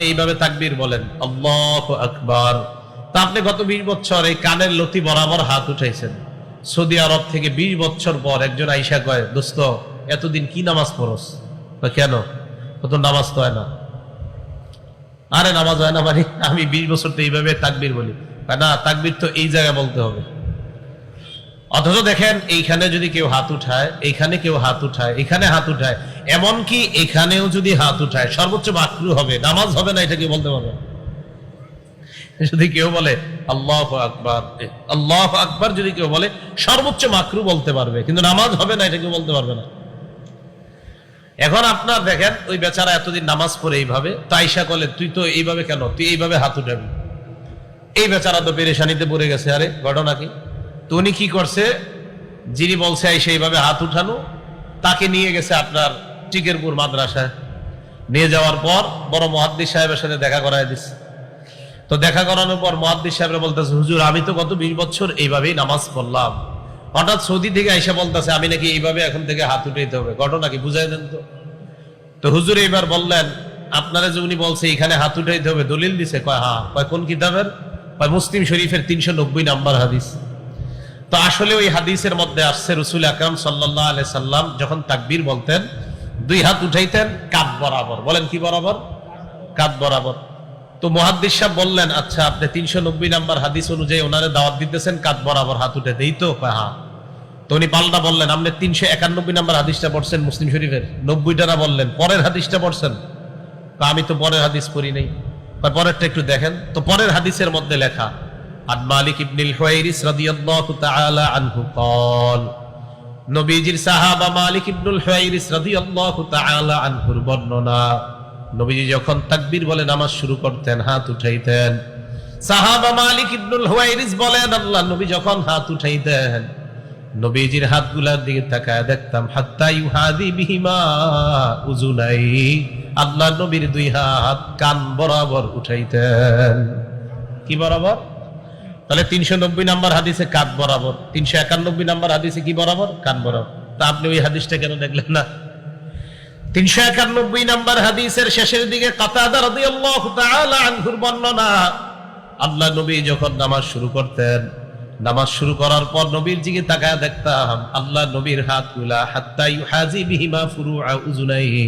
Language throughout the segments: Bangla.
এইভাবে তাকবীর বলেন, আল্লাহু আকবার। তা আপনি গত 20 বছর এই কানের লতি বরাবর হাত উঠাইছেন। সৌদি আরব থেকে 20 বছর পর একজন আইসা কয়, দোস্ত এতদিন কি নামাজ পড়স? কেন? কত নামাজ তো হয় না। আরে নামাজ হয় না মানে আমি 20 বছর তো এইভাবে তাকবীর বলি। না, তাকবীর তো এই জায়গায় বলতে হবে। অথচ দেখেন, এইখানে যদি কেউ হাত উঠায়, এইখানে কেউ হাত উঠায়, এখানে হাত উঠায়, এমনকি এখানেও যদি হাত উঠায়, সর্বোচ্চ মাকরু হবে, নামাজ হবে না, এটা কি বলতে পারবে? যদি কেউ বলে আল্লাহু আকবার, আল্লাহু আকবার যদি কেউ বলে, সর্বোচ্চ মাকরু বলতে পারবে, কিন্তু নামাজ হবে না, এটা কেউ বলতে পারবে না। এখন আপনার দেখেন, ওই বেচারা এতদিন নামাজ পড়ে এইভাবে, তাইসা বলে তুই তো এইভাবে কেন, তুই এইভাবে হাত উঠাবি। এই বেচারা তো পেরেশানিতে পড়ে গেছে। আরে ঘটনা কি? তো উনি কি করছে, যিনি বলছে সেইভাবে হাত উঠানো, তাকে নিয়ে গেছে আপনার টিকেরপুর মাদ্রাসায়। নিয়ে যাওয়ার পর বড় মুহাদ্দিস সাহেবের সাথে দেখা করায় দিচ্ছে। তো দেখা করানোর পর মুহাদ্দিস সাহেবরা বলতেছে, হুজুর আমি তো গত 20 বছর এইভাবেই নামাজ পড়লাম, হঠাৎ সৌদি থেকে আইসা বলতেছে আমি নাকি এইভাবে এখন থেকে হাত উঠাইতে হবে, ঘটনা কি বুঝাই দেন তো। তো হুজুর এইবার বললেন, আপনারা যে উনি বলছে এখানে হাত উঠাইতে হবে, দলিল দিছে? কয় হ্যাঁ। কয় কোন কিতাবের? কয় মুসলিম শরীফের 390 নাম্বার হাদিস। তো আসলে ওই হাদিসের মধ্যে আসছে, রাসূল আকরাম সাল্লাল্লাহু আলাইহি সাল্লাম যখন তাকবীর বলতেন, দুই হাত উঠাইতেন কাঁধ বরাবর। বলেন কি বরাবর? কাঁধ বরাবর। তো মুহাদ্দিস সাহেব বললেন, আচ্ছা আপনি 390 নাম্বার হাদিস অনুযায়ী ওনারে দাওয়াত দিতেছেন কাঁধ বরাবর হাত উঠাইতে, এই তো? হ্যাঁ। তো উনি পাল্টা বললেন, আপনি 391 নাম্বার হাদিসটা পড়ছেন মুসলিম শরীফের, 90টা না বললেন, পরের হাদিসটা পড়ছেন? আমি তো পরের হাদিস পড়ি নাই। পরেরটা একটু দেখেন। তো পরের হাদিসের মধ্যে লেখা, আন মালিক ইবনুল হুয়াইরিস রাদিয়াল্লাহু তাআলা আনহু قال, নবীজির সাহাবা মালিক ইবনুল হুয়াইরিস রাদিয়াল্লাহু তাআলা আনহুর বর্ণনা, নবীজি যখন তাকবীর বলে নামাজ শুরু করতেন হাত উঠাইতেন। সাহাবা মালিক ইবনুল হুয়াইরিস বলেন, আল্লাহ নবী যখন হাত উঠাইতেন, নবীজির হাতগুলার দিকে তাকায় দেখতাম, হাত্তা ইউহাদি বিহিমা উযুনাই, আল্লাহ নবীর দুই হাত কান বরাবর উঠাইতেন। কি বরাবর? তাহলে 390 নাম্বার হাদিসে কাঁধ বরাবর, 391 নাম্বার হাদিসে কি বরাবর? কান বরাবর। তা আপনি ওই হাদিসটা কেন দেখলেন না? 391 নাম্বার হাদিসের শেষের দিকে কাতাদা রাদিয়াল্লাহু তাআলা আনহুর বর্ণনা, আল্লাহ নবী যখন নামাজ শুরু করতেন, নামাজ শুরু করার পর নবীর দিকে তাকায় দেখতাম, আল্লাহ নবীর হাতগুলা হাত্তা ইউহাজি বিহিমা ফুরুআ উযুনাইহি,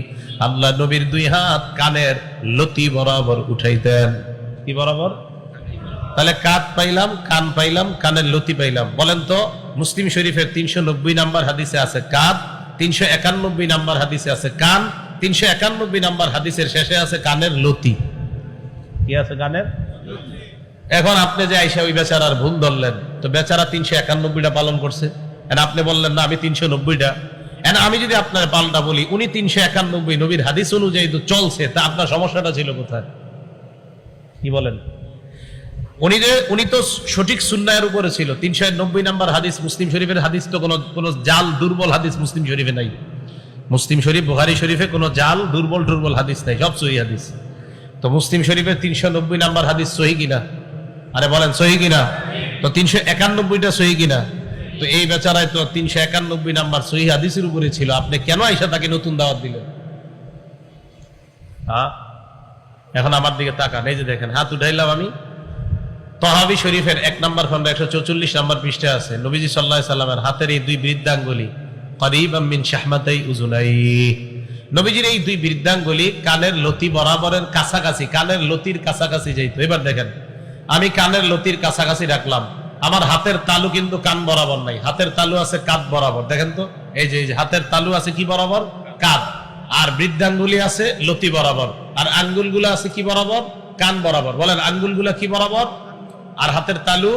আল্লাহ নবীর দুই হাত কানের লতি বরাবর উঠাইতেন। কি বরাবর? তাহলে কাঁধ পাইলাম, কান পাইলাম, কানের লতি পাইলাম। বলেন তো, মুসলিম শরীফের 390 নাম্বার হাদিসে আছে কাঁধ, 391 নাম্বার হাদিসে আছে কান, 391 নাম্বার হাদিসের শেষে আছে কানের লতি। কি আছে? কানের। এখন আপনি যে আইসা ওই বেচারার ভুল ধরলেন, তো বেচারা 391টা পালন করছে, আপনি বললেন না আমি 390টা। আমি যদি আপনার পাল্টা বলি উনি 391 নবীর হাদিস অনুযায়ী তো চলছে, তা আপনার সমস্যাটা ছিল কোথায়? কি বলেন? উনি তো সঠিক সুন্নাহের উপরে ছিল। 390 নাম্বার হাদিস মুসলিম শরীফের হাদিস তো কোন জাল দুর্বল হাদিস মুসলিম শরীফে নাই। মুসলিম শরীফ বুখারী শরীফে কোন জাল দুর্বল হাদিস নাই, সব সহিহ হাদিস। তো মুসলিম শরীফের 390 নাম্বার হাদিস সহিহ কিনা? আরে বলেন সহিহ কিনা? তো 391টা সহিহ কিনা? তো এই বেচারায় তো 391 নাম্বার সহিহ হাদিসের উপরে ছিল, আপনি কেন আইসা তাকে নতুন দাওয়াত দিলেন? হ্যাঁ, এখন আমার দিকে তাকান, এই যে দেখেন হাত উঠাইলাম আমি। তহাবি শরীফের 1 নম্বর খন্ড 144 নম্বর পৃষ্ঠা আছে, নবীজি সাল্লাল্লাহু আলাইহি সাল্লামের হাতের এই দুই বৃদ্ধাঙ্গুলি করিবাম মিন শাহমাতাই উযুনাই, নবীজির এই দুই বৃদ্ধাঙ্গুলি কানের লতি বরাবরের কাছাকাছি, কানের লতির কাছাকাছি যাইতো। এবার দেখেন, আমি কানের লতির কাছাকাছি রাখলাম, আমার হাতের তালু কিন্তু কান বরাবর নাই, হাতের তালু আছে কাঁধ বরাবর। দেখেন তো, এই যে হাতের তালু আছে কি বরাবর? কাঁধ। আর বৃদ্ধাঙ্গুলি আছে লতি বরাবর, আর আঙ্গুলগুলো আছে কি বরাবর? কান বরাবর। বলেন আঙ্গুলগুলো কি বরাবর? আর হাতের তালু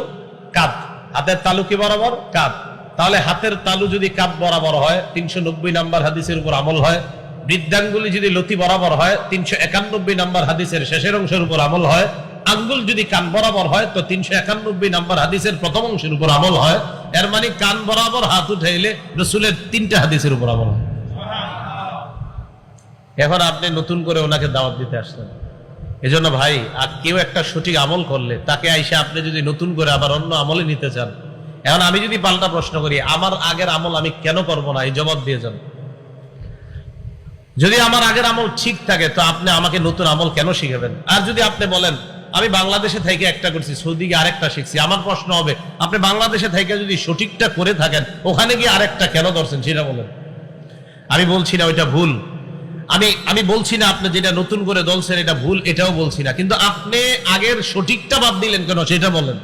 কাঁধ। হাতের তালু কি বরাবর? কাঁধ। তাহলে হাতের তালু যদি কাঁধ বরাবর হয় 390 নাম্বার হাদিসের উপর আমল হয়, বৃদ্ধাঙ্গুলি যদি লতি বরাবর হয় 391 নাম্বার হাদিসের শেষের অংশের উপর আমল হয়, আঙ্গুল যদি কান বরাবর হয় তো 391 নাম্বার হাদিসের প্রথম অংশের উপর আমল হয়। এর মানে কান বরাবর হাত উঠাইলে রাসূলের 3টা হাদিসের উপর আমল হয়। এখন আপনি নতুন করে ওনাকে দাওয়াত দিতে আসলেন। এজন্য ভাই, আর কেউ একটা সঠিক আমল করলে তাকে আইসা আপনি যদি নতুন করে আবার অন্য আমলে নিতে চান, এখন আমি যদি পাল্টা প্রশ্ন করি, আমার আগের আমল আমি কেন করব না, এই জবাব দিয়ে যান। যদি আমার আগের আমল ঠিক থাকে তো আপনি আমাকে নতুন আমল কেন শিখাবেন? আর যদি আপনি বলেন আমি বাংলাদেশে থেকে একটা করছি, সৌদি গিয়ে আরেকটা শিখছি, আমার প্রশ্ন হবে আপনি বাংলাদেশে থেকে যদি সঠিকটা করে থাকেন ওখানে গিয়ে আরেকটা কেন ধরছেন সেটা বলেন। আমি বলছি না ওইটা ভুল, আমি বলছি না আপনি যেটা নতুন করে দলছেন এটা ভুল, এটাও বলছি না, কিন্তু আপনি আগের সঠিকটা বাদ দিলেন কেন সেটা বলেন।